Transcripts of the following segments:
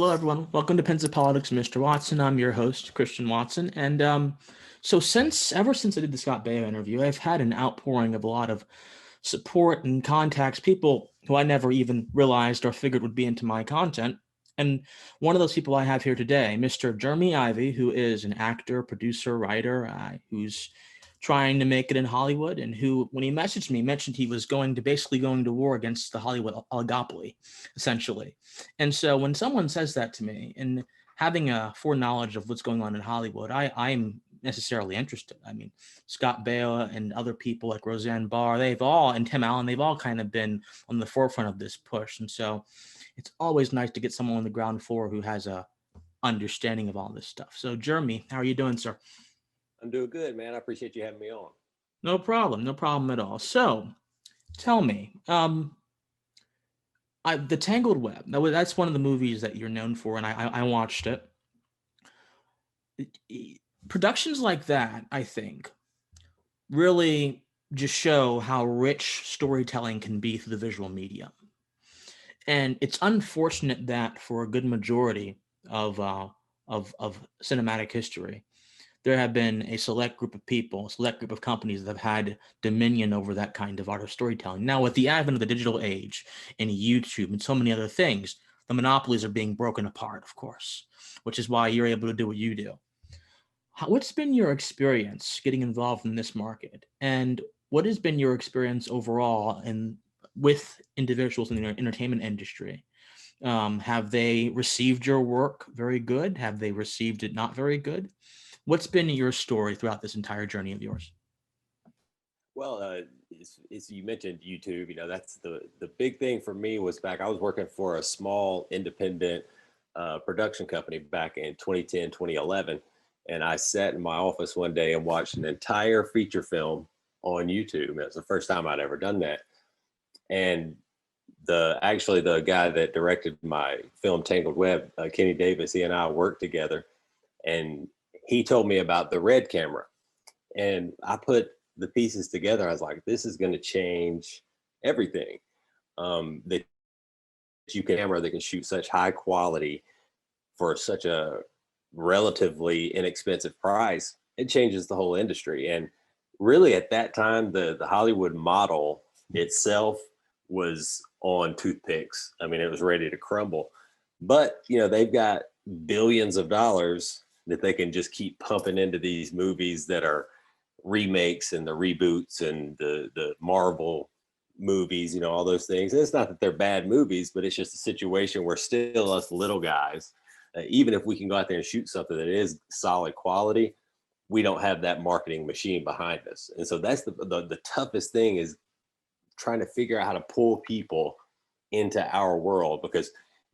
Hello, everyone. Welcome to Pensive Politics, Mr. Watson. I'm your host, Christian Watson. And so ever since I did the Scott Baio interview, I've had an outpouring of a lot of support and contacts, people who I never even realized or figured would be into my content. And one of those people I have here today, Mr. Jeremy Ivey, who is an actor, producer, writer, who's trying to make it in Hollywood, and who, when he messaged me, mentioned he was basically going to war against the Hollywood oligopoly, essentially. And so when someone says that to me, and having a foreknowledge of what's going on in Hollywood, I'm necessarily interested. I mean, Scott Baio and other people like Roseanne Barr, and Tim Allen, they've all kind of been on the forefront of this push. And so it's always nice to get someone on the ground floor who has a understanding of all this stuff. So Jeremy, how are you doing, sir? I'm doing good, man. I appreciate you having me on. No problem at all. So tell me, the Tangled Web, that's one of the movies that you're known for, and I watched it. Productions like that, I think, really just show how rich storytelling can be through the visual medium. And it's unfortunate that for a good majority of cinematic history, there have been a select group of people, a select group of companies that have had dominion over that kind of art of storytelling. Now, with the advent of the digital age and YouTube and so many other things, the monopolies are being broken apart, of course, which is why you're able to do what you do. What's been your experience getting involved in this market? And what has been your experience overall with individuals in the entertainment industry? Have they received your work very good? Have they received it not very good? What's been your story throughout this entire journey of yours? Well, you mentioned YouTube. That's the big thing for me was I was working for a small independent production company back in 2010, 2011. And I sat in my office one day and watched an entire feature film on YouTube. It was the first time I'd ever done that. And the guy that directed my film Tangled Web, Kenny Davis, he and I worked together, and he told me about the Red camera, and I put the pieces together. I was like, this is going to change everything. That you can camera that can shoot such high quality for such a relatively inexpensive price, it changes the whole industry. And really at that time, the Hollywood model itself was on toothpicks. I mean, it was ready to crumble. But, they've got billions of dollars that they can just keep pumping into these movies that are remakes and the reboots and the Marvel movies, all those things. And it's not that they're bad movies, but it's just a situation where still us little guys, even if we can go out there and shoot something that is solid quality, we don't have that marketing machine behind us. And so that's the toughest thing, is trying to figure out how to pull people into our world. Because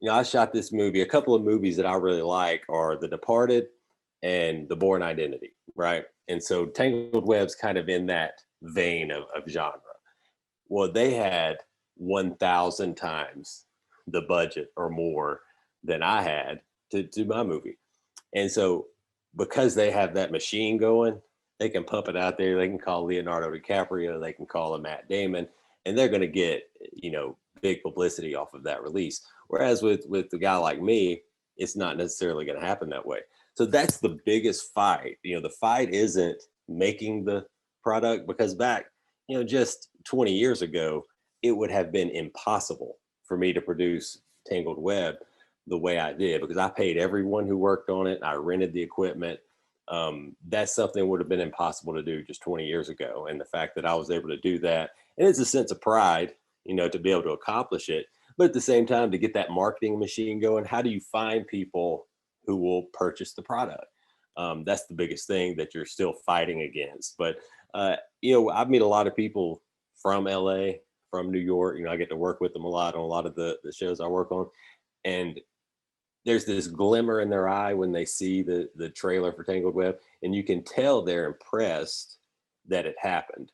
I shot this movie. A couple of movies that I really like are The Departed and The Bourne Identity, right? And so Tangled Web's kind of in that vein of genre. Well, they had 1,000 times the budget or more than I had to do my movie. And so because they have that machine going, they can pump it out there. They can call Leonardo DiCaprio, they can call him Matt Damon, and they're going to get, big publicity off of that release. Whereas with a guy like me, it's not necessarily going to happen that way. So that's the biggest fight. The fight isn't making the product, because back, just 20 years ago, it would have been impossible for me to produce Tangled Web the way I did, because I paid everyone who worked on it. I rented the equipment. That's something that would have been impossible to do just 20 years ago. And the fact that I was able to do that, and it's a sense of pride, to be able to accomplish it. But at the same time, to get that marketing machine going, how do you find people who will purchase the product? That's the biggest thing that you're still fighting against. But, I've met a lot of people from LA, from New York. I get to work with them a lot on a lot of the shows I work on. And there's this glimmer in their eye when they see the trailer for Tangled Web, and you can tell they're impressed that it happened.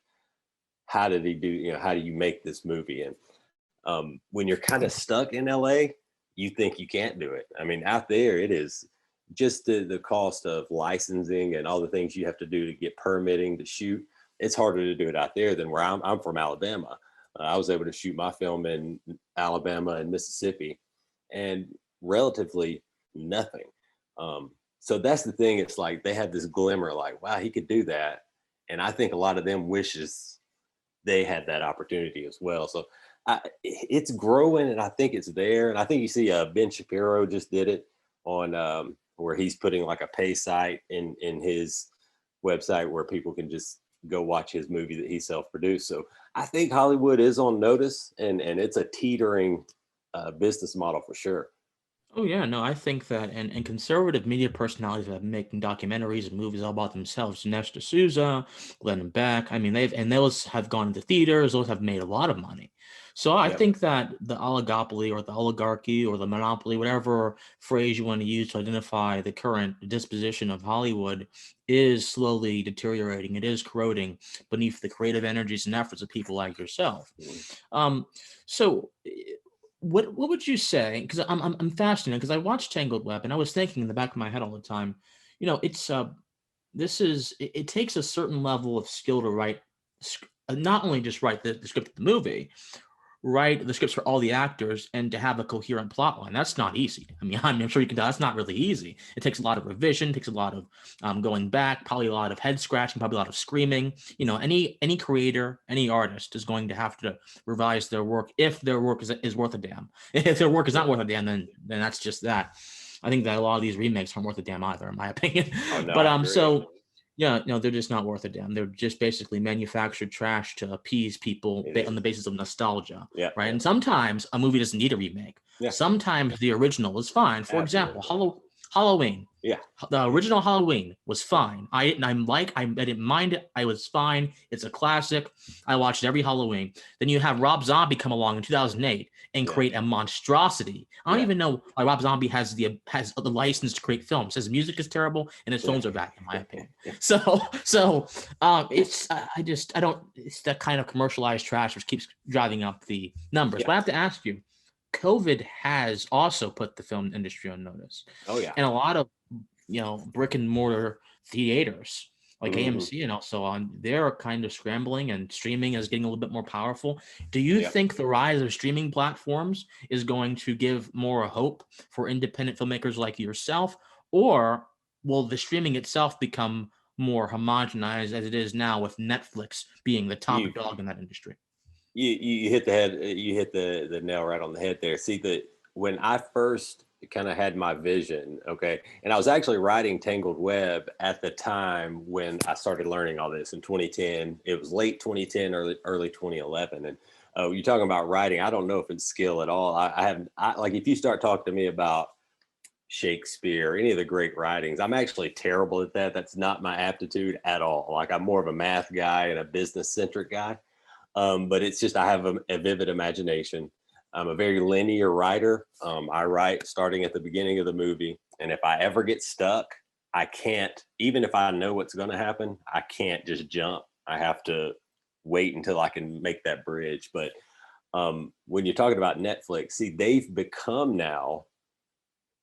How did he do, how do you make this movie? And when you're kind of stuck in LA, you think you can't do it. I mean, out there, it is just the cost of licensing and all the things you have to do to get permitting to shoot. It's harder to do it out there than where I'm from Alabama. I was able to shoot my film in Alabama and Mississippi. And relatively nothing. So that's the thing. It's like they have this glimmer, like, wow, he could do that. And I think a lot of them wishes they had that opportunity as well. So it's growing, and I think it's there. And I think you see Ben Shapiro just did it on where he's putting like a pay site in his website where people can just go watch his movie that he self-produced. So I think Hollywood is on notice, and it's a teetering business model for sure. Oh yeah, no, I think that, and conservative media personalities that are making documentaries and movies all about themselves, Dinesh D'Souza, Glenn Beck, I mean, those have gone into theaters, those have made a lot of money. So I Yeah. think that the oligopoly or the oligarchy or the monopoly, whatever phrase you want to use to identify the current disposition of Hollywood, is slowly deteriorating. It is corroding beneath the creative energies and efforts of people like yourself. Um, so what would you say? Because I'm fascinated because I watched Tangled Web and I was thinking in the back of my head all the time, it's it takes a certain level of skill to write, not only just write the script of the movie, write the scripts for all the actors, and to have a coherent plot line. That's not easy. I mean, I'm sure you can tell that's not really easy. It takes a lot of revision, takes a lot of going back, probably a lot of head scratching, probably a lot of screaming. Any creator, any artist is going to have to revise their work if their work is worth a damn. If their work is not worth a damn, then that's just that. I think that a lot of these remakes aren't worth a damn either, in my opinion. Oh, no, But so yeah, no, they're just not worth a damn. They're just basically manufactured trash to appease people on the basis of nostalgia, Yeah. right? And sometimes a movie doesn't need a remake. Yeah. Sometimes the original is fine. For example, Halloween. Yeah. The original Halloween was fine. I didn't mind it. I was fine. It's a classic. I watched every Halloween. Then you have Rob Zombie come along in 2008 and create a monstrosity. I don't even know why Rob Zombie has the license to create films. His music is terrible and his films are bad, in my opinion. So it's it's that kind of commercialized trash which keeps driving up the numbers. But I have to ask you, COVID has also put the film industry on notice. Oh yeah. And a lot of brick and mortar theaters like AMC and so on, they're kind of scrambling, and streaming is getting a little bit more powerful. Do you think the rise of streaming platforms is going to give more hope for independent filmmakers like yourself, or will the streaming itself become more homogenized as it is now, with Netflix being the top dog in that industry? You hit the head. You hit the nail right on the head there. See, when I first kind of had my vision, okay, and I was actually writing Tangled Web at the time when I started learning all this in 2010. It was late 2010, early 2011, and you're talking about writing. I don't know if it's skill at all. I haven't. Like if you start talking to me about Shakespeare, any of the great writings, I'm actually terrible at that. That's not my aptitude at all. Like I'm more of a math guy and a business centric guy. But it's just I have a vivid imagination. I'm a very linear writer. I write starting at the beginning of the movie, and if I ever get stuck, I can't. Even if I know what's going to happen, I can't just jump. I have to wait until I can make that bridge. But when you're talking about Netflix, see, they've become now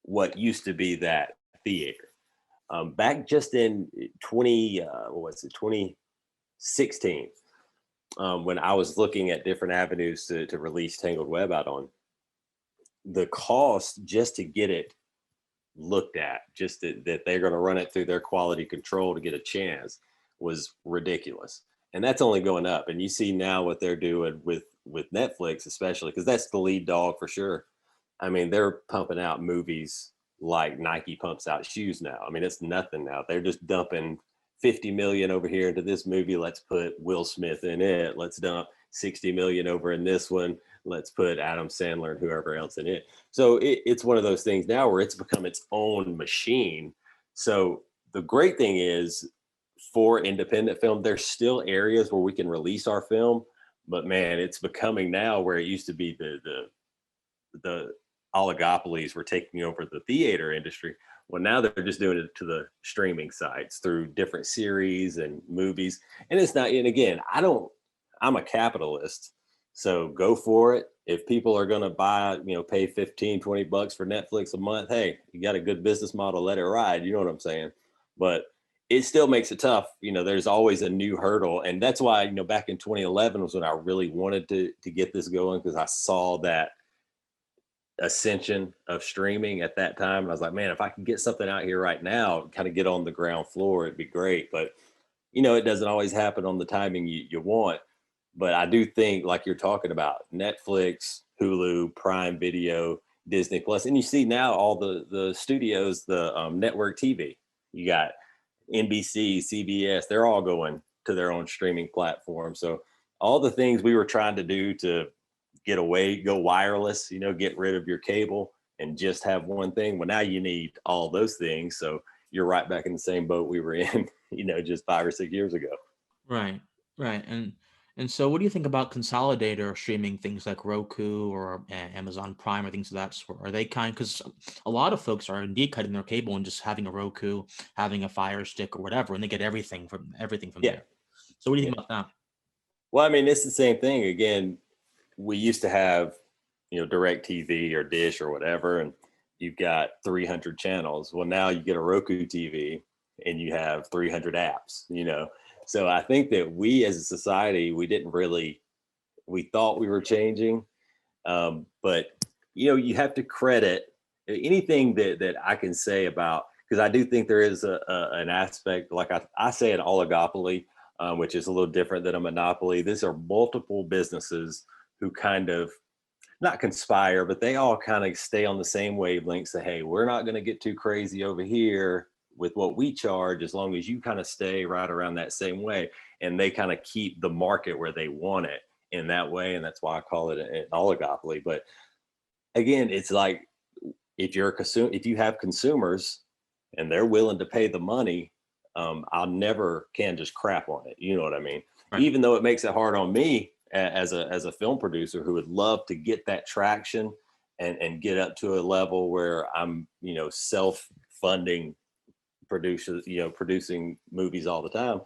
what used to be that theater. Back just in 2016. When I was looking at different avenues to release Tangled Web out on, the cost just to get it looked at, just that they're going to run it through their quality control to get a chance, was ridiculous. And that's only going up. And you see now what they're doing with Netflix, especially because that's the lead dog for sure. I mean, they're pumping out movies like Nike pumps out shoes now. I mean, it's nothing now. They're just dumping 50 million over here into this movie. Let's put Will Smith in it. Let's dump 60 million over in this one. Let's put Adam Sandler and whoever else in it. So it's one of those things now where it's become its own machine. So the great thing is, for independent film, there's still areas where we can release our film, but man, it's becoming now where it used to be the oligopolies were taking over the theater industry. Well, now they're just doing it to the streaming sites through different series and movies. And it's not, and again, I'm a capitalist. So go for it. If people are going to buy, pay 15, 20 bucks for Netflix a month, hey, you got a good business model, let it ride. You know what I'm saying? But it still makes it tough. There's always a new hurdle. And that's why, back in 2011 was when I really wanted to get this going, because I saw that ascension of streaming at that time. And I was like, man, if I could get something out here right now, kind of get on the ground floor, it'd be great. But it doesn't always happen on the timing you want. But I do think, like you're talking about, Netflix, Hulu, Prime Video, Disney Plus, and you see now all the studios, the network TV. You got NBC, CBS. They're all going to their own streaming platform. So all the things we were trying to do to go wireless, get rid of your cable and just have one thing. Well, now you need all those things. So you're right back in the same boat we were in, just 5 or 6 years ago. Right, right. And so what do you think about consolidator streaming, things like Roku or Amazon Prime or things of that sort? Are they because a lot of folks are indeed cutting their cable and just having a Roku, having a Fire Stick or whatever, and they get everything from Yeah. there. So what do you Yeah. think about that? Well, I mean, it's the same thing. Again, we used to have, direct TV or dish or whatever, and you've got 300 channels. Well, now you get a Roku TV and you have 300 apps. So I think that we as a society, we thought we were changing. But you have to credit anything that I can say about, because I do think there is an aspect, like I say, an oligopoly, which is a little different than a monopoly. These are multiple businesses who kind of not conspire, but they all kind of stay on the same wavelength. Say, hey, we're not going to get too crazy over here with what we charge, as long as you kind of stay right around that same way. And they kind of keep the market where they want it in that way. And that's why I call it an oligopoly. But again, it's like, if you have consumers and they're willing to pay the money, I'll never can just crap on it. You know what I mean? Right. Even though it makes it hard on me as a film producer who would love to get that traction and get up to a level where I'm, self-funding producers, producing movies all the time.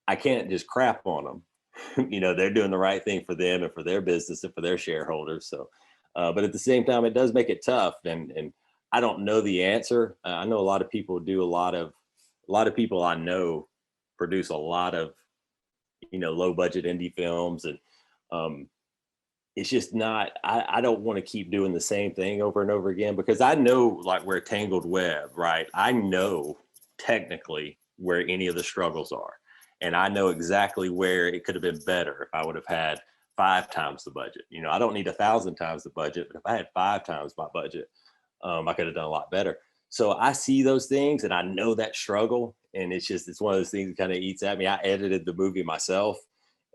I can't just crap on them. They're doing the right thing for them and for their business and for their shareholders. So, but at the same time, it does make it tough. And I don't know the answer. I know a lot of people do a lot of people I know produce a lot of, low budget indie films. And it's just not, I don't want to keep doing the same thing over and over again, because I know, like, where Tangled Web, right? I know technically where any of the struggles are. And I know exactly where it could have been better if I would have had 5 times the budget. I don't need 1,000 times the budget, but if I had 5 times my budget, I could have done a lot better. So I see those things and I know that struggle. And it's one of those things that kind of eats at me. I edited the movie myself.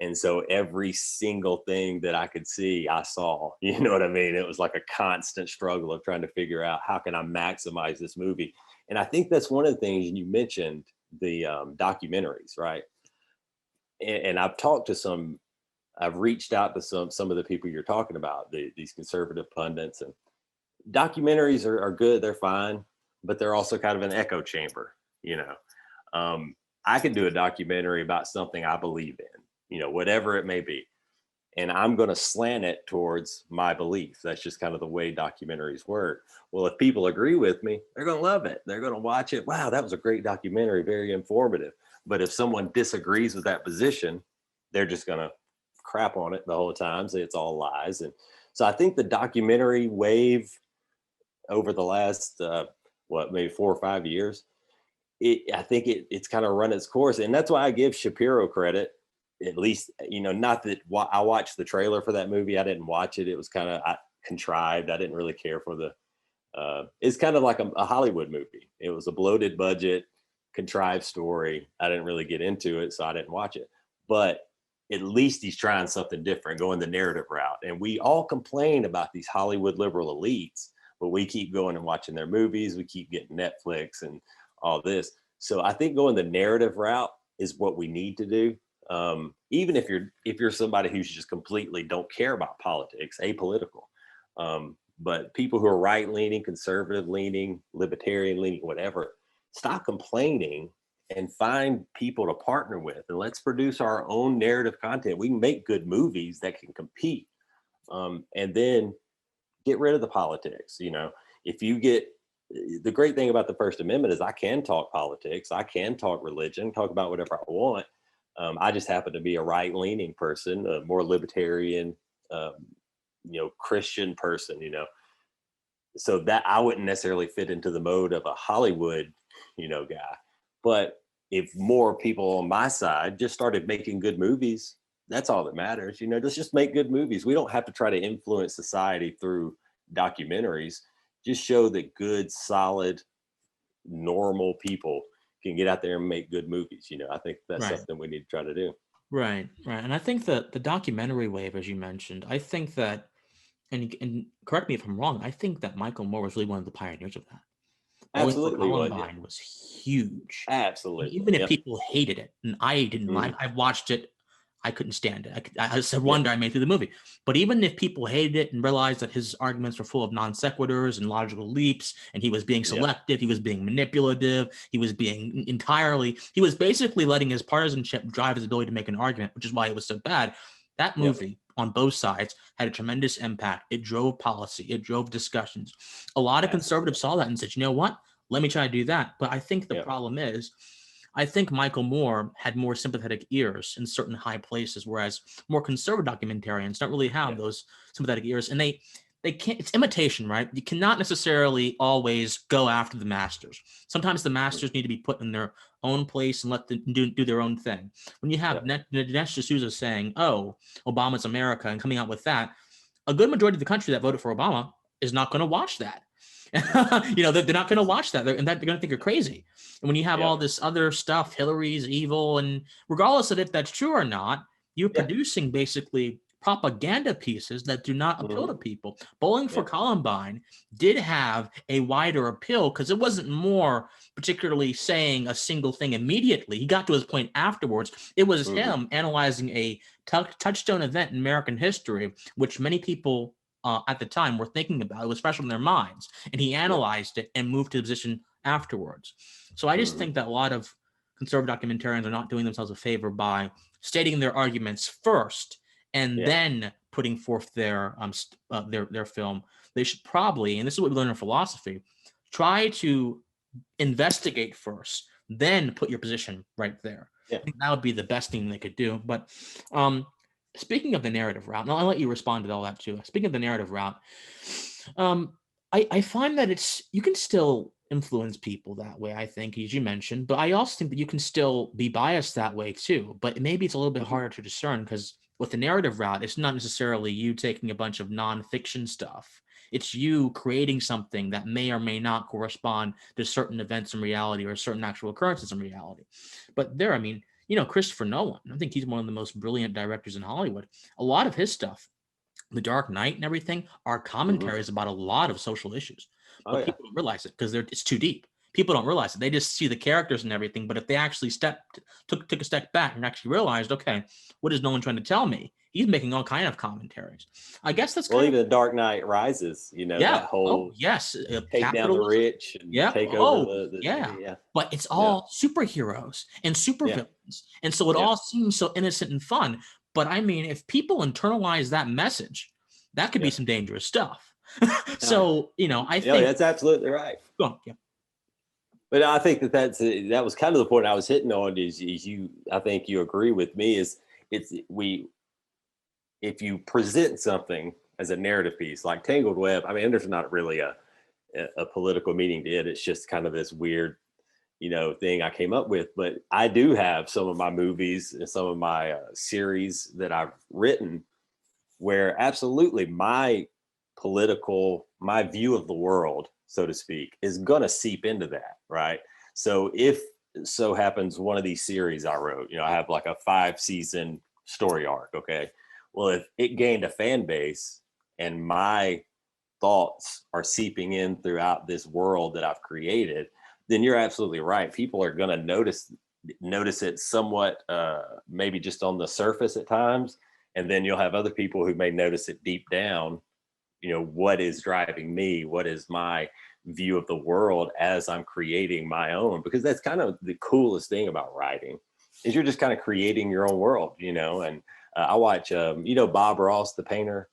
And so every single thing that I could see, I saw, you know what I mean? It was like a constant struggle of trying to figure out, how can I maximize this movie? And I think that's one of the things you mentioned, the documentaries, right? And I've reached out to some of the people you're talking about, these conservative pundits, and documentaries are good. They're fine, but they're also kind of an echo chamber. I could do a documentary about something I believe in, whatever it may be, and I'm going to slant it towards my beliefs. That's just kind of the way documentaries work. Well, if people agree with me, they're going to love it. They're going to watch it. Wow, that was a great documentary, very informative. But if someone disagrees with that position, they're just going to crap on it the whole time, say it's all lies. And so I think the documentary wave over the last maybe 4 or 5 years, I think it's kind of run its course. And that's why I give Shapiro credit, at least, not that I watched the trailer for that movie. I didn't watch it. It was kind of contrived. I didn't really care for it's kind of like a Hollywood movie. It was a bloated budget, contrived story. I didn't really get into it, so I didn't watch it. But at least he's trying something different, going the narrative route. And we all complain about these Hollywood liberal elites, but we keep going and watching their movies. We keep getting Netflix and all this. So I think going the narrative route is what we need to do. Even if you're somebody who's just completely don't care about politics, apolitical. But people who are right-leaning, conservative-leaning, libertarian-leaning, whatever, stop complaining and find people to partner with, and let's produce our own narrative content. We can make good movies that can compete, and then get rid of the politics. If you get, the great thing about the First Amendment is I can talk politics, I can talk religion, talk about whatever I want. I just happen to be a right-leaning person, a more libertarian, Christian person, so that I wouldn't necessarily fit into the mode of a Hollywood, guy. But if more people on my side just started making good movies, that's all that matters. Let's just make good movies. We don't have to try to influence society through documentaries. Just show that good, solid, normal people can get out there and make good movies. I think that's something we need to try to do. Right. And I think that the documentary wave, as you mentioned, I think that, and correct me if I'm wrong, I think that Michael Moore was really one of the pioneers of that. Absolutely Columbine was huge. Absolutely. Even if people hated it, and I didn't, I watched it, I couldn't stand it. I said wonder I made through the movie. But even if people hated it and realized that his arguments were full of non sequiturs and logical leaps, and he was being selective, he was being manipulative, he was basically letting his partisanship drive his ability to make an argument, which is why it was so bad. That movie on both sides had a tremendous impact. It drove policy. It drove discussions. A lot of conservatives saw that and said, you know what? Let me try to do that. But I think the problem is, I think Michael Moore had more sympathetic ears in certain high places, whereas more conservative documentarians don't really have those sympathetic ears. And they can't, it's imitation, right? You cannot necessarily always go after the masters. Sometimes the masters need to be put in their own place and let them do their own thing. When you have Dinesh D'Souza saying, oh, Obama's America, and coming out with that, a good majority of the country that voted for Obama is not going to watch that. They're not going to watch that. They're going to think you're crazy. And when you have all this other stuff, Hillary's evil, and regardless of if that's true or not, you're producing basically propaganda pieces that do not appeal to people. Bowling for Columbine did have a wider appeal because it wasn't more particularly saying a single thing immediately. He got to his point afterwards. It was him analyzing a touchstone event in American history, which many people at the time were thinking about. It was fresh in their minds, and he analyzed it and moved to the position afterwards. So I just think that a lot of conservative documentarians are not doing themselves a favor by stating their arguments first and then putting forth their film. They should probably, and this is what we learn in philosophy, try to investigate first, then put your position right there. I think that would be the best thing they could do. But speaking of the narrative route, and I'll let you respond to all that too. Speaking of the narrative route, I find that you can still influence people that way, I think, as you mentioned, but I also think that you can still be biased that way too. But maybe it's a little bit harder to discern because with the narrative route, it's not necessarily you taking a bunch of nonfiction stuff. It's you creating something that may or may not correspond to certain events in reality or certain actual occurrences in reality. But Christopher Nolan, I think he's one of the most brilliant directors in Hollywood. A lot of his stuff, The Dark Knight and everything, are commentaries about a lot of social issues. But people don't realize it because it's too deep. People don't realize it. They just see the characters and everything. But if they actually took a step back and actually realized, okay, what is Nolan trying to tell me? He's making all kind of commentaries. I guess that's even The Dark Knight Rises, that whole take down the rich and take over the But it's all superheroes and supervillains. And so it all seems so innocent and fun. But I mean, if people internalize that message, that could be some dangerous stuff. So, I think that's absolutely right. Go on, But I think that was kind of the point I was hitting on. I think you agree with me. If you present something as a narrative piece like Tangled Web, I mean, there's not really a political meaning to it. It's just kind of this weird, thing I came up with. But I do have some of my movies and some of my series that I've written where absolutely my view of the world, so to speak, is going to seep into that, right? So if so happens one of these series I wrote, I have like a 5-season story arc, okay? Well, if it gained a fan base and my thoughts are seeping in throughout this world that I've created, then you're absolutely right. People are going to notice it somewhat, maybe just on the surface at times. And then you'll have other people who may notice it deep down. What is driving me? What is my view of the world as I'm creating my own? Because that's kind of the coolest thing about writing is you're just kind of creating your own world, and I watch, Bob Ross, the painter.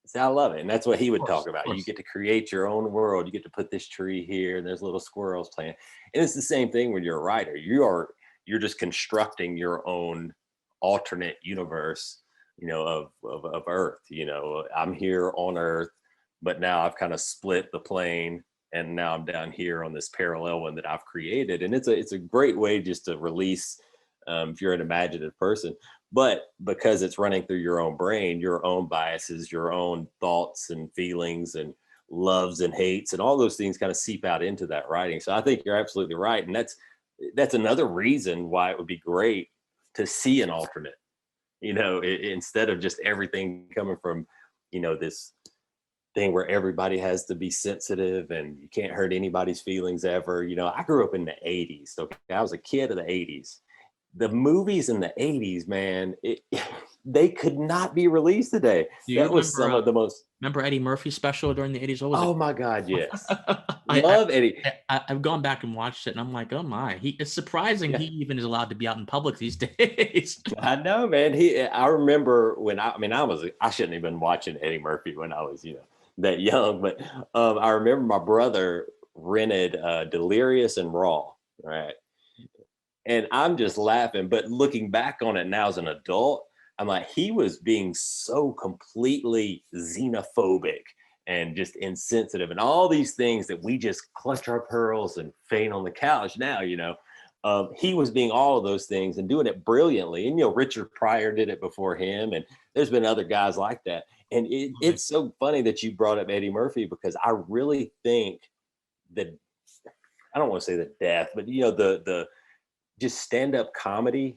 See, I love it. And that's what he would talk about. You get to create your own world. You get to put this tree here and there's little squirrels playing. And it's the same thing when you're a writer. You're just constructing your own alternate universe of Earth. I'm here on Earth, but now I've kind of split the plane, and now I'm down here on this parallel one that I've created. And it's a great way just to release, if you're an imaginative person, but because it's running through your own brain, your own biases, your own thoughts and feelings and loves and hates and all those things kind of seep out into that writing. So I think you're absolutely right. And that's another reason why it would be great to see an alternate, instead of just everything coming from, this thing where everybody has to be sensitive and you can't hurt anybody's feelings ever. I grew up in the 80s. So I was a kid of the 80s. The movies in the 80s, man, they could not be released today. That was some of the most. Remember Eddie Murphy's special during the 80s? Oh my God, yes. Love Eddie. I've gone back and watched it, and I'm like, oh my, it's surprising he even is allowed to be out in public these days. I know, man. I remember when I shouldn't have been watching Eddie Murphy when I was, that young, but I remember my brother rented Delirious and Raw, right? And I'm just laughing, but looking back on it now as an adult, I'm like, he was being so completely xenophobic and just insensitive and all these things that we just clutch our pearls and faint on the couch now, he was being all of those things and doing it brilliantly. And, Richard Pryor did it before him. And there's been other guys like that. And it's so funny that you brought up Eddie Murphy, because I really think that, I don't want to say the death, but, the just stand-up comedy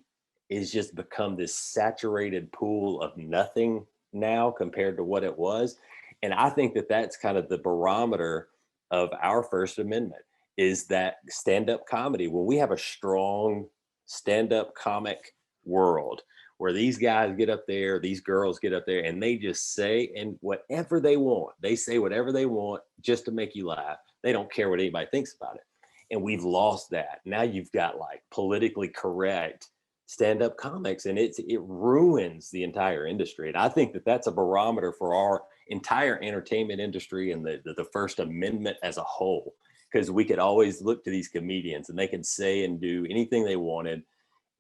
is just become this saturated pool of nothing now compared to what it was. And I think that that's kind of the barometer of our First Amendment, is that stand-up comedy. When we have a strong stand-up comic world where these guys get up there, these girls get up there, and they just say and whatever they want. They say whatever they want just to make you laugh. They don't care what anybody thinks about it. And we've lost that. Now you've got like politically correct stand-up comics, and it ruins the entire industry. And I think that that's a barometer for our entire entertainment industry and the First Amendment as a whole, because we could always look to these comedians and they could say and do anything they wanted,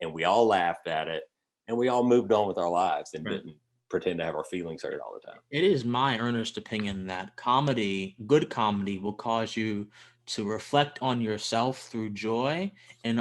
and we all laughed at it, and we all moved on with our lives and didn't pretend to have our feelings hurt all the time. It is my earnest opinion that good comedy will cause you to reflect on yourself through joy, and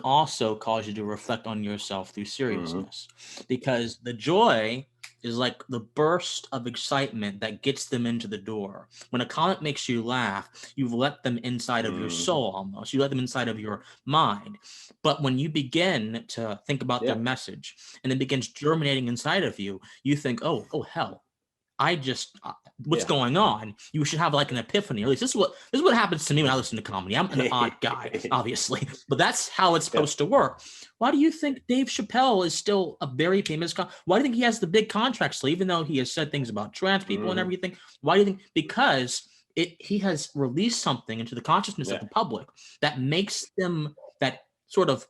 also cause you to reflect on yourself through seriousness. Because the joy is like the burst of excitement that gets them into the door. When a comic makes you laugh, you've let them inside of your soul almost. You let them inside of your mind. But when you begin to think about their message and it begins germinating inside of you, you think, oh hell, what's going on? You should have like an epiphany. At least this is what happens to me when I listen to comedy. I'm an odd guy, obviously, but that's how it's supposed to work. Why do you think Dave Chappelle is still a very famous why do you think he has the big contracts, even though he has said things about trans people and everything? Why do you think? Because he has released something into the consciousness of the public that makes them, that sort of,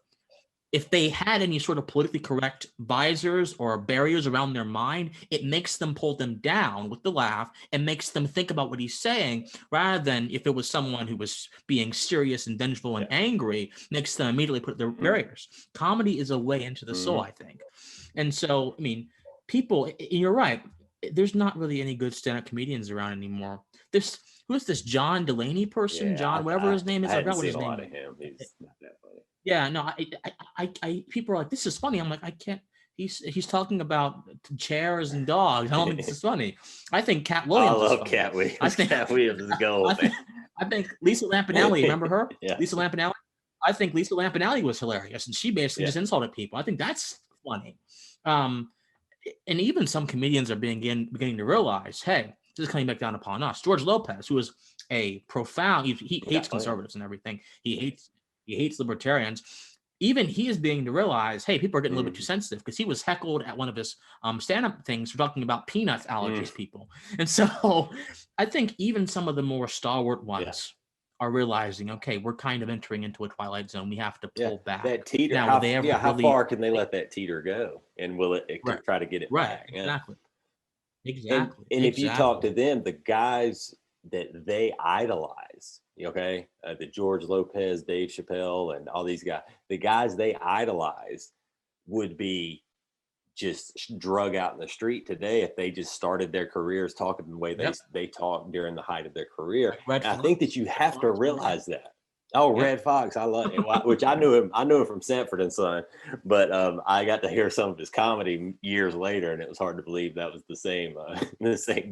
if they had any sort of politically correct visors or barriers around their mind, it makes them pull them down with the laugh and makes them think about what he's saying, rather than if it was someone who was being serious and vengeful and angry, makes them immediately put their barriers. Comedy is a way into the soul, I think. And so, I mean, people, you're right, there's not really any good stand-up comedians around anymore. Who's this John Delaney person? John, whatever his name is. I forgot what his name is. He's not that funny. Yeah, no, I people are like, this is funny. I'm like, I can't. He's talking about chairs and dogs. I don't think this is funny. I think Cat Williams. I love Cat Williams. I think Cat Williams is gold. I think Lisa Lampanelli. Remember her? Lisa Lampanelli. I think Lisa Lampanelli was hilarious, and she basically just insulted people. I think that's funny. And even some comedians are beginning to realize, hey, this is coming back down upon us. George Lopez, who is a profound, he hates conservatives and everything. He hates libertarians. Even he is beginning to realize, hey, people are getting a little bit too sensitive, because he was heckled at one of his stand-up things for talking about peanuts allergies people. And so I think even some of the more stalwart ones are realizing, okay, we're kind of entering into a twilight zone. We have to pull back. That teeter, now, how far can they let that teeter go? And will it try to get it back? Exactly. And if you talk to them, the guys that they idolize, the George Lopez, Dave Chappelle, and all these guys, the guys they idolize would be just drug out in the street today if they just started their careers talking the way Yep. they talked during the height of their career. Like Red And I think Fox. that you Red have to Fox, realize that. Oh, Yep. Red Fox, I love it. Which I knew him from Sanford and Son, but I got to hear some of his comedy years later, and it was hard to believe that was the same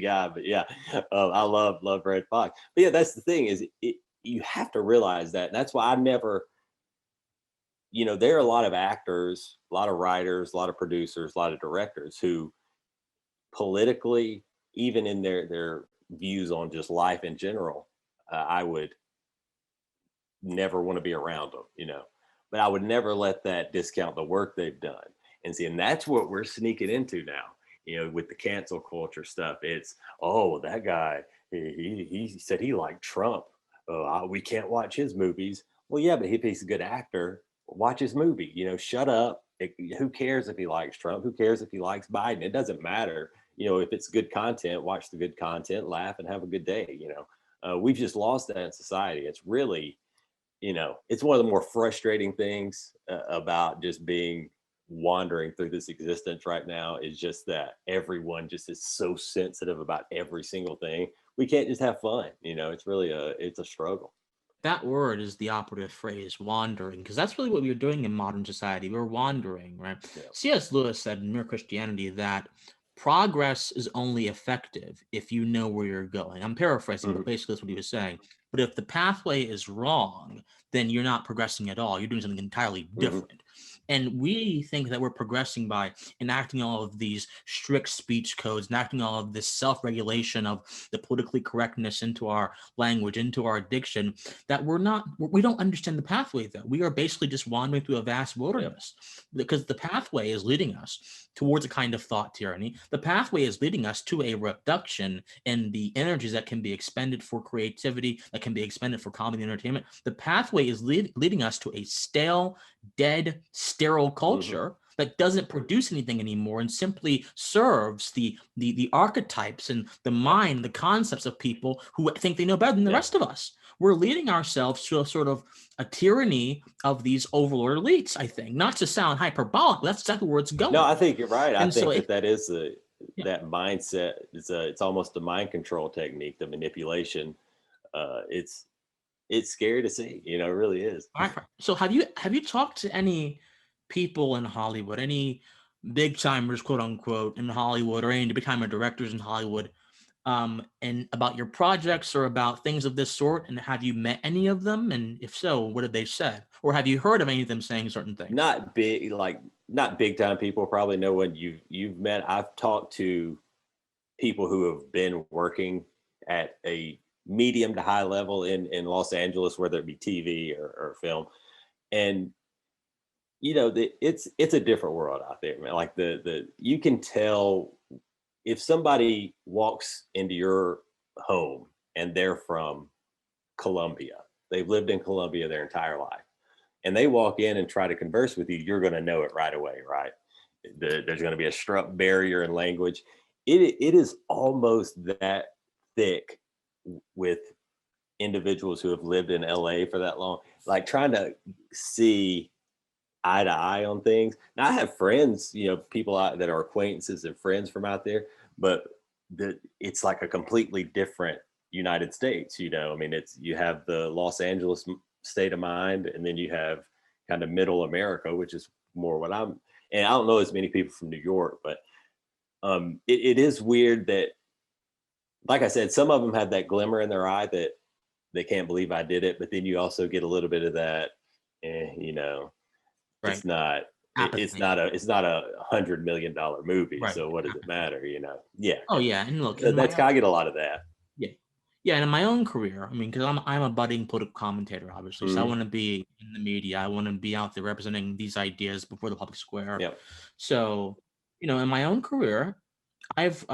guy. But yeah, I love Red Fox. But yeah, that's the thing is you have to realize that. And that's why I never, there are a lot of actors, a lot of writers, a lot of producers, a lot of directors who politically, even in their views on just life in general, I would never want to be around them, but I would never let that discount the work they've done. And that's what we're sneaking into now, with the cancel culture stuff. It's, oh, that guy, he said he liked Trump. We can't watch his movies. Well, yeah, but if he's a good actor, watch his movie, shut up. Who cares if he likes Trump? Who cares if he likes Biden? It doesn't matter. If it's good content, watch the good content, laugh, and have a good day. We've just lost that in society. It's really, it's one of the more frustrating things about just being wandering through this existence right now is just that everyone just is so sensitive about every single thing. We can't just have fun. It's really it's a struggle. That word is the operative phrase, wandering, because that's really what we're doing in modern society. We're wandering, right? Yeah. C.S. Lewis said in Mere Christianity that progress is only effective if you know where you're going. I'm paraphrasing, but basically that's what he was saying. But if the pathway is wrong, then you're not progressing at all. You're doing something entirely different. And we think that we're progressing by enacting all of these strict speech codes, enacting all of this self-regulation of the politically correctness into our language, into our diction, that we don't understand the pathway, though. We are basically just wandering through a vast wilderness because the pathway is leading us towards a kind of thought tyranny. The pathway is leading us to a reduction in the energies that can be expended for creativity, that can be expended for comedy and entertainment. The pathway is leading us to a stale, dead, sterile culture that doesn't produce anything anymore and simply serves the archetypes and the mind, the concepts of people who think they know better than the rest of us. We're leading ourselves to a sort of a tyranny of these overlord elites, I think. Not to sound hyperbolic, but that's exactly where it's going. No, I think you're right. I think that is that mindset. It's almost a mind control technique, the manipulation. It's scary to see, it really is. All right. So have you talked to any people in Hollywood, any big timers, quote unquote, in Hollywood, or any big timer directors in Hollywood, and about your projects or about things of this sort? And have you met any of them? And if so, what have they said? Or have you heard of any of them saying certain things? Not big time people. Probably no one you've met. I've talked to people who have been working at a medium to high level in Los Angeles, whether it be TV or film. And it's a different world out there, man. Like you can tell if somebody walks into your home and they're from Colombia, they've lived in Colombia their entire life, and they walk in and try to converse with you, you're going to know it right away, right? There's going to be a struck barrier in language. It is almost that thick with individuals who have lived in LA for that long, like trying to see eye to eye on things. Now I have friends, people out that are acquaintances and friends from out there, but it's like a completely different United States. I mean, you have the Los Angeles state of mind, and then you have kind of middle America, which is more what and I don't know as many people from New York, but it is weird that, like I said, some of them have that glimmer in their eye that they can't believe I did it, but then you also get a little bit of that, right. It's not a $100 million movie. Right. So what does it matter? Yeah. Oh yeah. And look, I get a lot of that. Yeah. Yeah. And in my own career, I mean, because I'm a budding political commentator, obviously. So I want to be in the media. I want to be out there representing these ideas before the public square. Yep. So, in my own career, I've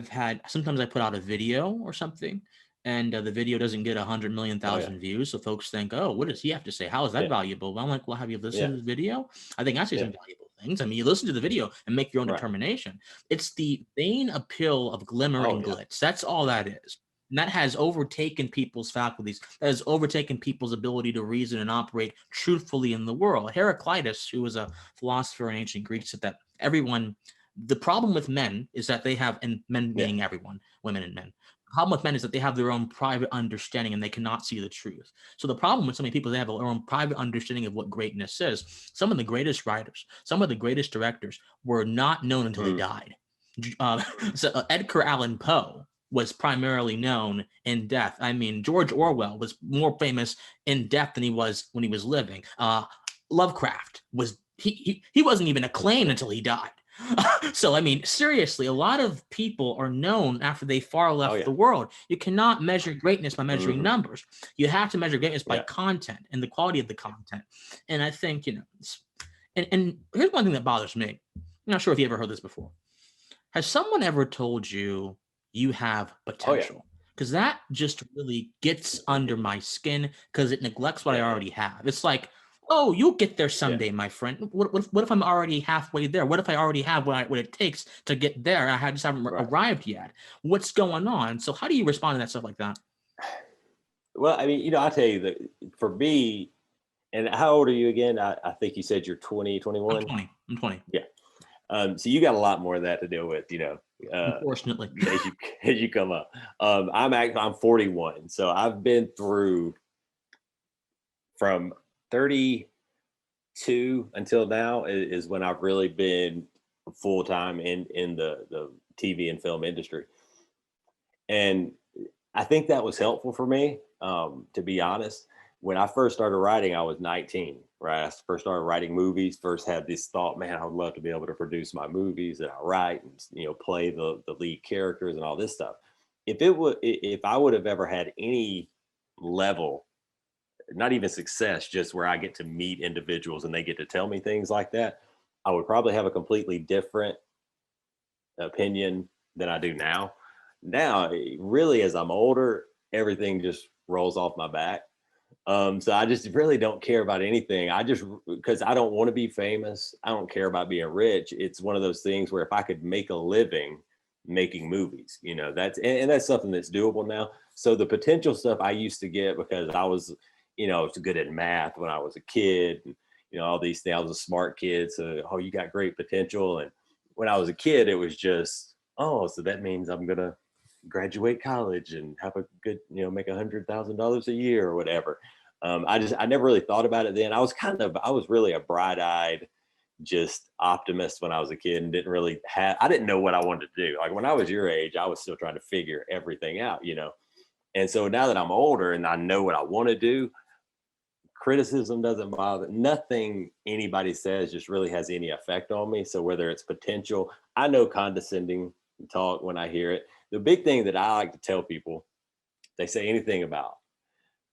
had, sometimes I put out a video or something, and the video doesn't get 100 million views. So folks think, oh, what does he have to say? How is that valuable? Well, I'm like, well, have you listened to the video? I think I say some valuable things. I mean, you listen to the video and make your own determination. It's the vain appeal of glimmer and glitz. That's all that is. And that has overtaken people's faculties. That has overtaken people's ability to reason and operate truthfully in the world. Heraclitus, who was a philosopher in ancient Greece, said that the problem with men is that they have, and men being everyone, women and men, the problem with men is that they have their own private understanding and they cannot see the truth. So the problem with so many people, they have their own private understanding of what greatness is. Some of the greatest writers, some of the greatest directors were not known until they died. Edgar Allan Poe was primarily known in death. I mean, George Orwell was more famous in death than he was when he was living. Lovecraft he wasn't even acclaimed until he died. So, I mean, seriously, a lot of people are known after they far left the world. You cannot measure greatness by measuring numbers. You have to measure greatness by content and the quality of the content. And I think, and here's one thing that bothers me. I'm not sure if you ever heard this before. Has someone ever told you you have potential? Because that just really gets under my skin because it neglects what I already have. It's like, oh, you'll get there someday, my friend. What if I'm already halfway there? What if I already have what it takes to get there? I just haven't arrived yet. What's going on? So how do you respond to that stuff like that? Well, I mean, I'll tell you that for me, and how old are you again? I think you said you're 20, 21? I'm 20. Yeah. So you got a lot more of that to deal with, unfortunately, as you come up. I'm 41. So I've been through from 32 until now is when I've really been full time in the TV and film industry. And I think that was helpful for me, to be honest. When I first started writing, I was 19, right? I first started writing movies, first had this thought, man, I would love to be able to produce my movies that I write and, play the lead characters and all this stuff. If I would have ever had any level, not even success, just where I get to meet individuals and they get to tell me things like that, I would probably have a completely different opinion than I do now. Now, really, as I'm older, everything just rolls off my back. So I just really don't care about anything. Because I don't want to be famous. I don't care about being rich. It's one of those things where if I could make a living making movies, that's something that's doable now. So the potential stuff I used to get because I was good at math when I was a kid, and, all these things. I was a smart kid. So, oh, you got great potential. And when I was a kid, it was just, oh, so that means I'm going to graduate college and have a good, make $100,000 a year or whatever. I never really thought about it then. I was really a bright-eyed, just optimist when I was a kid and I didn't know what I wanted to do. Like when I was your age, I was still trying to figure everything out, And so now that I'm older and I know what I want to do, criticism doesn't bother. Nothing anybody says just really has any effect on me. So whether it's potential, I know condescending talk when I hear it. The big thing that I like to tell people, they say anything about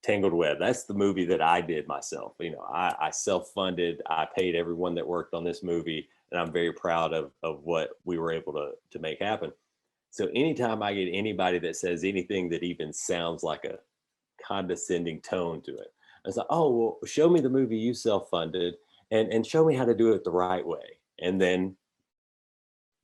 Tangled Web. That's the movie that I did myself. I self-funded. I paid everyone that worked on this movie, and I'm very proud of what we were able to make happen. So anytime I get anybody that says anything that even sounds like a condescending tone to it, I was like, oh, well, show me the movie you self-funded and show me how to do it the right way. And then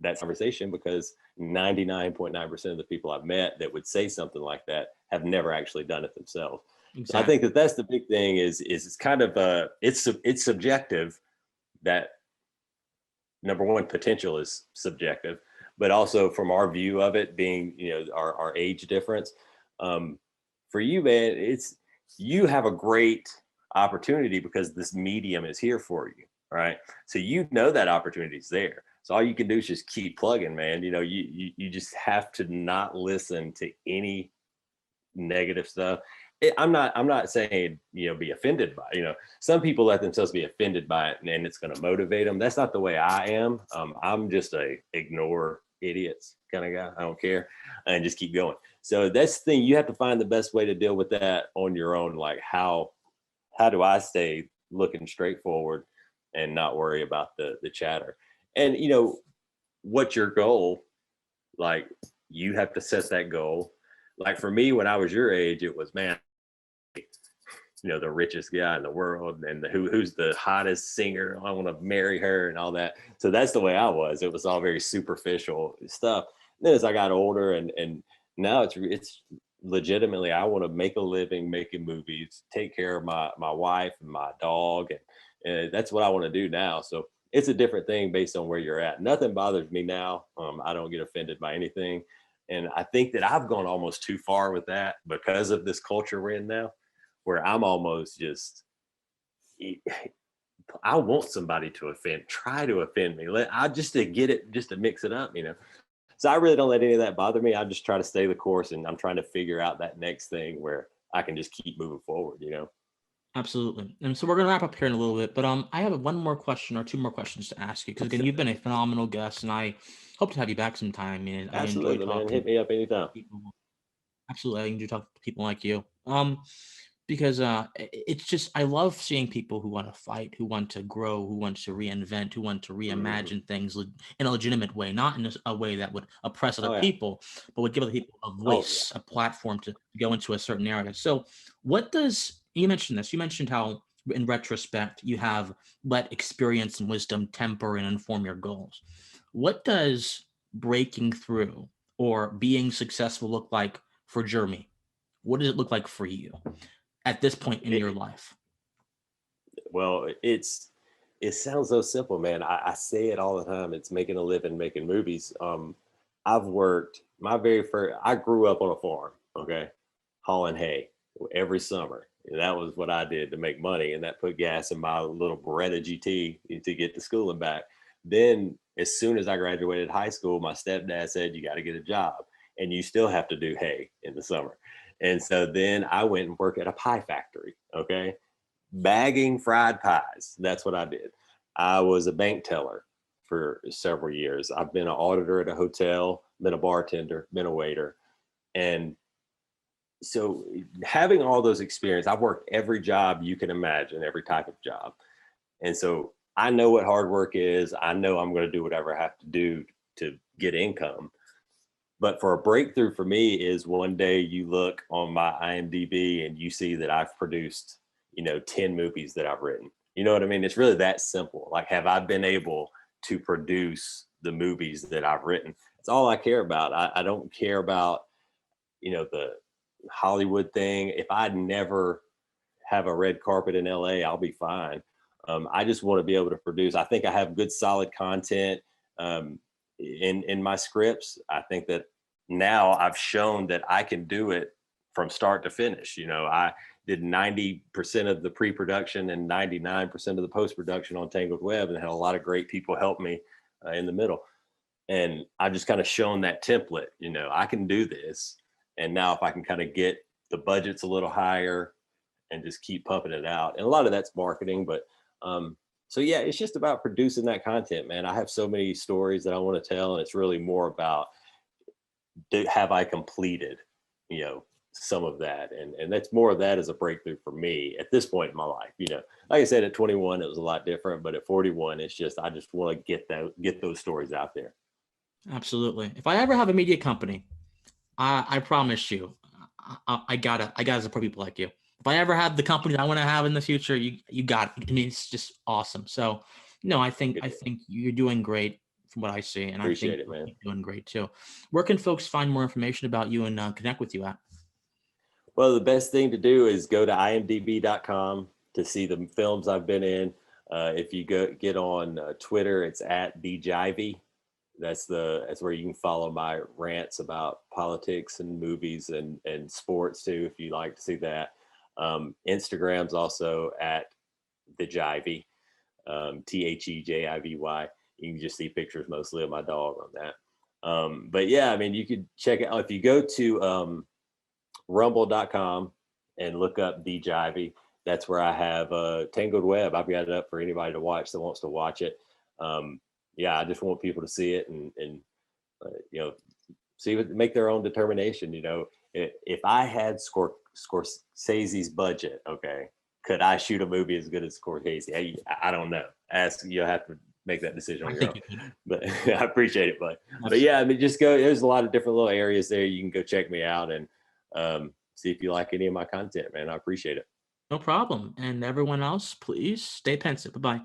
that conversation, because 99.9% of the people I've met that would say something like that have never actually done it themselves. Exactly. So I think that's the big thing is it's kind of it's subjective. That number one, potential is subjective, but also from our view of it being, our age difference. For you, man, you have a great opportunity because this medium is here for you, right? So that opportunity is there. So all you can do is just keep plugging, man. You just have to not listen to any negative stuff. I'm not saying, be offended by it. Some people let themselves be offended by it and it's going to motivate them. That's not the way I am. I'm just a ignore idiots kind of guy. I don't care and just keep going. So that's the thing. You have to find the best way to deal with that on your own. Like how do I stay looking straight forward and not worry about the chatter? And what's your goal? Like you have to set that goal. Like for me, when I was your age, it was, man, the richest guy in the world and who's the hottest singer. I want to marry her and all that. So that's the way I was. It was all very superficial stuff. And then as I got older and now it's legitimately, I want to make a living making movies, take care of my wife and my dog, and that's what I want to do now. So it's a different thing based on where you're at. Nothing bothers me now. I don't get offended by anything, and I think that I've gone almost too far with that because of this culture we're in now, where I'm almost just. I want somebody to offend, try to offend me. I just to get it, just to mix it up, you know. So I really don't let any of that bother me. I just try to stay the course, and I'm trying to figure out that next thing where I can just keep moving forward, you know. Absolutely. And so we're gonna wrap up here in a little bit, but I have one more question or two more questions to ask you because again, you've been a phenomenal guest, and I hope to have you back sometime. I mean, I enjoy Absolutely, man. talking Hit to me up anytime. people. Absolutely, I enjoy talking to people like you. Because it's just I love seeing people who want to fight, who want to grow, who want to reinvent, who want to Mhm. reimagine things in a legitimate way, not in a way that would oppress other Oh yeah. people, but would give other people a Oh yeah. voice, a platform to go into a certain area. So, what does you mentioned this? You mentioned how, in retrospect, you have let experience and wisdom temper and inform your goals. What does breaking through or being successful look like for Jeremy? What does it look like for you at this point in your It, life? well, it sounds so simple, man. I say it all the time. It's making a living, making movies. I've worked my very first. I grew up on a farm. Okay, hauling hay every summer. And that was what I did to make money, and that put gas in my little Beretta GT to get to school and back. Then, as soon as I graduated high school, my stepdad said, "You got to get a job, and you still have to do hay in the summer." And so then I went and worked at a pie factory. Okay, bagging fried pies. That's what I did. I was a bank teller for several years. I've been an auditor at a hotel, been a bartender, been a waiter, and so having all those experience, I've worked every job you can imagine, every type of job. And so I know what hard work is. I know I'm going to do whatever I have to do to get income. But for a breakthrough for me is one day you look on my IMDb and you see that I've produced, 10 movies that I've written. You know what I mean? It's really that simple. Like, have I been able to produce the movies that I've written? It's all I care about. I don't care about, the Hollywood thing. If I never have a red carpet in LA, I'll be fine. I just want to be able to produce. I think I have good, solid content in my scripts. I think that now I've shown that I can do it from start to finish. I did 90% of the pre-production and 99% of the post-production on Tangled Web, and had a lot of great people help me in the middle. And I've just kind of shown that template. I can do this. And now if I can kind of get the budgets a little higher and just keep pumping it out. And a lot of that's marketing, but so yeah, it's just about producing that content, man. I have so many stories that I want to tell, and it's really more about have I completed, some of that, and that's more of that as a breakthrough for me at this point in my life. Like I said, at 21 it was a lot different, but at 41 it's just I just want to get those stories out there. Absolutely. If I ever have a media company, I promise you, I gotta support people like you. If I ever have the company I want to have in the future, you got it. I mean, it's just awesome. So, no, I think you're doing great from what I see, and I think Appreciate it, you'll man. keep doing great too. Where can folks find more information about you and connect with you at? Well, the best thing to do is go to imdb.com to see the films I've been in. If you get on Twitter, it's at djivey. That's where you can follow my rants about politics and movies and sports too, if you like to see that. Instagram's also at the Jivey, THEJIVY. You can just see pictures mostly of my dog on that. But yeah, I mean, you could check it out if you go to rumble.com and look up the Jivey. That's where I have Tangled Web. I've got it up for anybody to watch that wants to watch it. Yeah, I just want people to see it and make their own determination. If I had Scorsese's budget, okay, could I shoot a movie as good as Scorsese? I don't know. You'll have to make that decision I on your think own. you could. But I appreciate it, bud. But Absolutely. yeah, I mean, just go. There's a lot of different little areas there. You can go check me out and see if you like any of my content, man. I appreciate it. No problem. And everyone else, please stay pensive. Bye bye.